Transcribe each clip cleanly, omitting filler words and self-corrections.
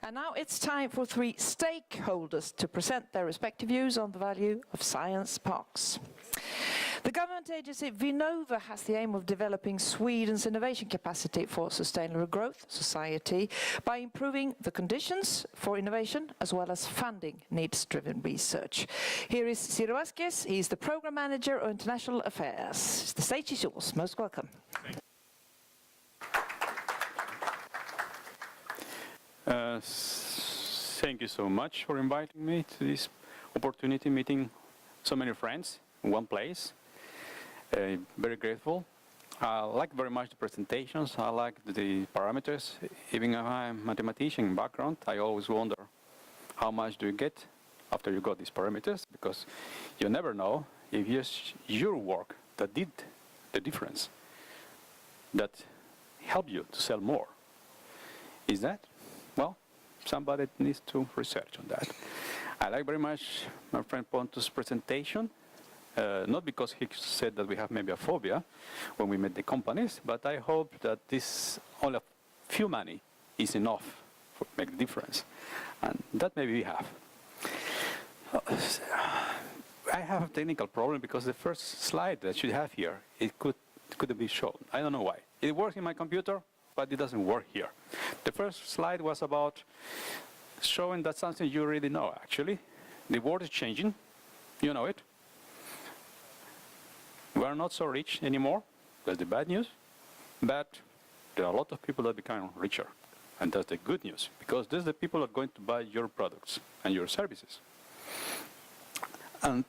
And now it's time for three stakeholders to present their respective views on the value of science parks. The government agency Vinnova has the aim of developing Sweden's innovation capacity for sustainable growth society by improving the conditions for innovation as well as funding needs-driven research. Here is Ciro Vasquez. He is the Program Manager of International Affairs. The stage is yours. Most welcome. Thank you so much for inviting me to this opportunity, meeting so many friends in one place. Very grateful. I like very much the presentations. I like the parameters. Even if I'm a mathematician background, I always wonder how much do you get after you got these parameters, because you never know if it's your work that did the difference, that helped you to sell more. Is that? Well, somebody needs to research on that. I like very much my friend Pontus' presentation, not because he said that we have maybe a phobia when we met the companies, but I hope that this only a few money is enough to make a difference, and that maybe we have. I have a technical problem because the first slide that I should have here, it couldn't be shown. I don't know why. It works in my computer, but it doesn't work here. The first slide was about showing that something you already know, actually. The world is changing. You know it. We are not so rich anymore. That's the bad news. But there are a lot of people that become richer. And that's the good news, because these are the people that are going to buy your products and your services. And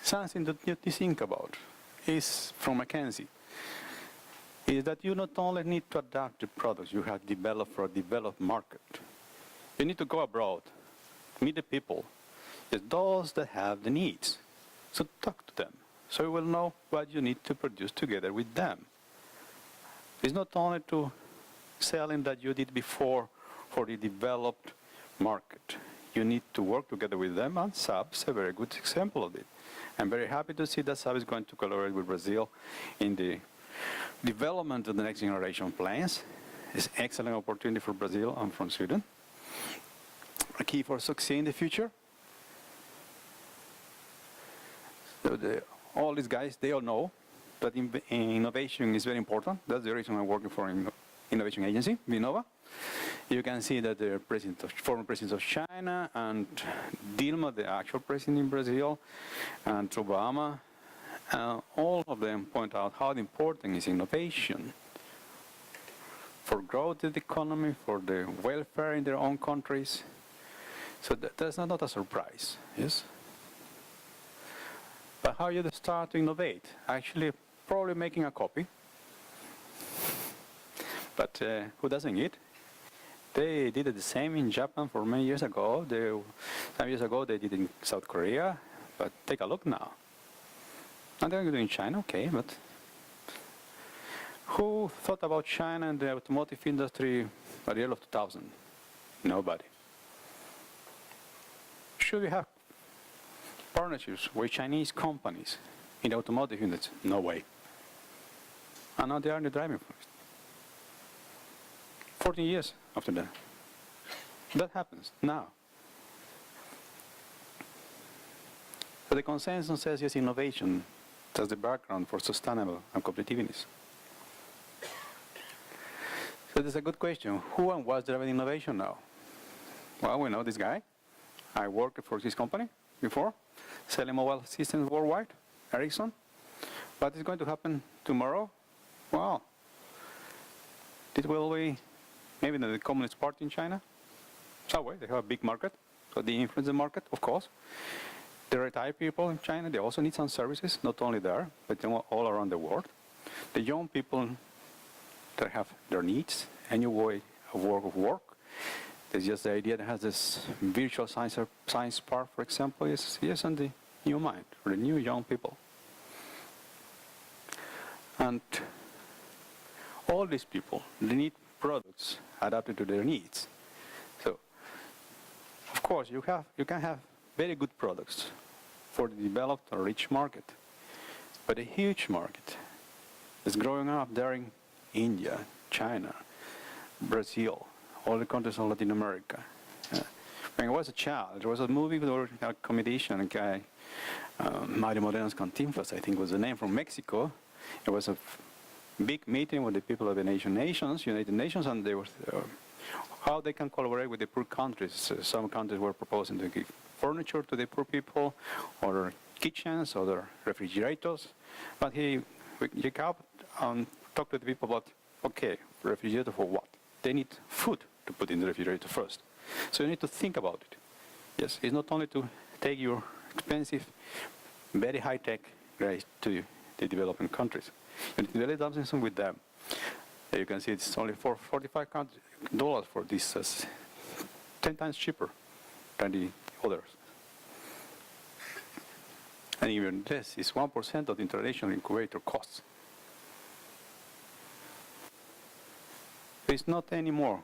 something that you need to think about is from McKinsey, is that you not only need to adapt the products you have developed for a developed market, you need to go abroad, meet the people, those that have the needs. So talk to them, so you will know what you need to produce together with them. It's not only to selling that you did before for the developed market. You need to work together with them, and SAB is a very good example of it. I'm very happy to see that SAB is going to collaborate with Brazil in the development of the next generation plans. It's an excellent opportunity for Brazil and from Sweden. A key for succeed in the future. So all these guys, they all know that innovation is very important. That's the reason I'm working for an innovation agency, Vinnova. You can see that the former president of China and Dilma, the actual president in Brazil, and Obama, all of them point out how important is innovation for growth of the economy, for the welfare in their own countries. So that's not a surprise, yes? But how you start to innovate? Actually, probably making a copy. But who doesn't it? They did it the same in Japan for many years ago. Some years ago they did it in South Korea, but take a look now. And they're doing China, okay, but who thought about China and the automotive industry by the year of 2000? Nobody. Should we have partnerships with Chinese companies in the automotive industry? No way. And now they are in the driving force. 14 years after that. That happens now. So the consensus says yes, innovation. That's the background for sustainable and competitiveness. So that's a good question. Who and what's driving innovation now? Well, we know this guy. I worked for this company before, selling mobile systems worldwide, Ericsson. What is going to happen tomorrow? Well, it will be maybe the Communist Party in China. Subway, they have a big market, so they influence the market, of course. The retired people in China, they also need some services, not only there, but all around the world. The young people that have their needs, a new way of work. There's just the idea that has this virtual science park, for example, is yes, on the new mind, for the new young people. And all these people, they need products adapted to their needs. So, of course, you can have very good products for the developed or rich market, but a huge market is growing up there in India, China, Brazil, all the countries of Latin America. When I was a child, there was a movie or a comedian, a guy, Mario Moreno's Cantinflas, I think was the name, from Mexico. It was a big meeting with the people of the United Nations, and they were how they can collaborate with the poor countries. Some countries were proposing to give furniture to the poor people, other kitchens, other refrigerators. But he went up and talked to the people about, okay, refrigerator for what? They need food to put in the refrigerator first. So you need to think about it. Yes, it's not only to take your expensive, very high-tech rice to the developing countries. You need to really do something with them. You can see it's only for $45 for this, 10 times cheaper than the others. And even this is 1% of the international incubator costs. It's not anymore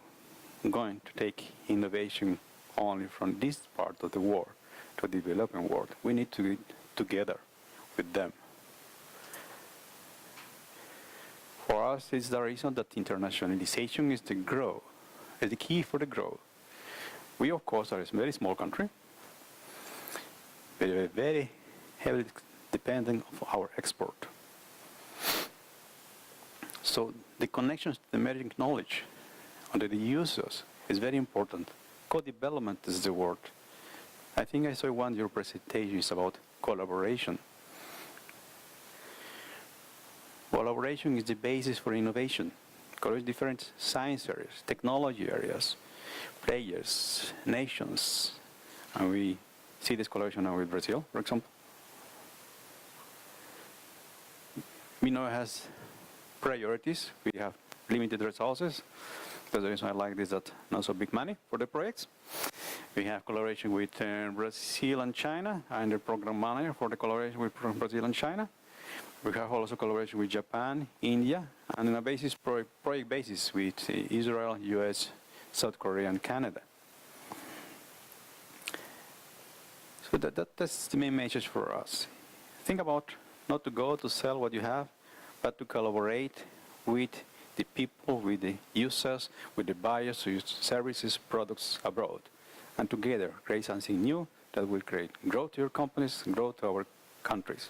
going to take innovation only from this part of the world to the developing world. We need to be together with them. For us, it's the reason that internationalization is the growth, is the key for the growth. We, of course, are a very small country. We are very heavily dependent on our export. So the connections to the emerging knowledge under the users is very important. Co-development is the word. I think I saw one of your presentations about collaboration. Collaboration is the basis for innovation. Collaborate different science areas, technology areas, players, nations. And we see this collaboration now with Brazil, for example. We know it has priorities. We have limited resources. That's the reason I like this, that not so big money for the projects. We have collaboration with Brazil and China. I'm the program manager for the collaboration with Brazil and China. We have also collaboration with Japan, India, and on a basis, project basis with Israel, US, South Korea, and Canada. So that's the main message for us. Think about not to go to sell what you have, but to collaborate with the people, with the users, with the buyers who use services, products abroad. And together create something new that will create growth to your companies, growth to our countries.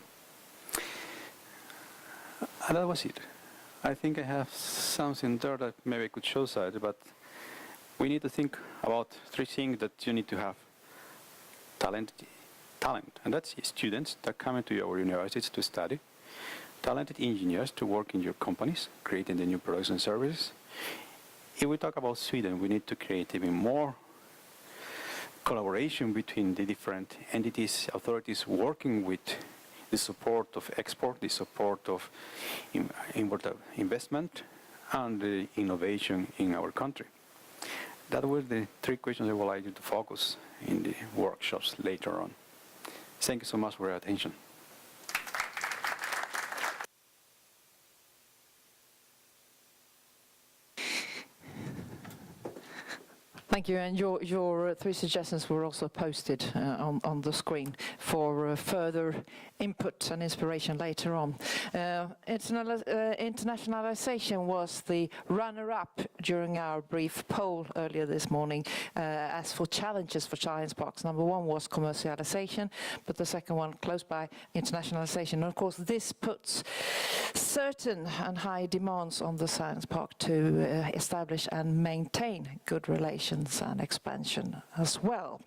And that was it. I think I have something there that maybe I could show side, but we need to think about three things that you need to have. Talent, and that's students that come into your universities to study. Talented engineers to work in your companies, creating the new products and services. If we talk about Sweden, we need to create even more collaboration between the different entities, authorities working with the support of export, the support of investment, and the innovation in our country. That were the three questions I would like you to focus in the workshops later on. Thank you so much for your attention. Thank you, and your three suggestions were also posted on the screen for further input and inspiration later on. Internationalization was the runner-up during our brief poll earlier this morning. As for challenges for science parks, number one was commercialization, but the second one close by, internationalization. And of course, this puts certain and high demands on the science park to establish and maintain good relations and expansion as well.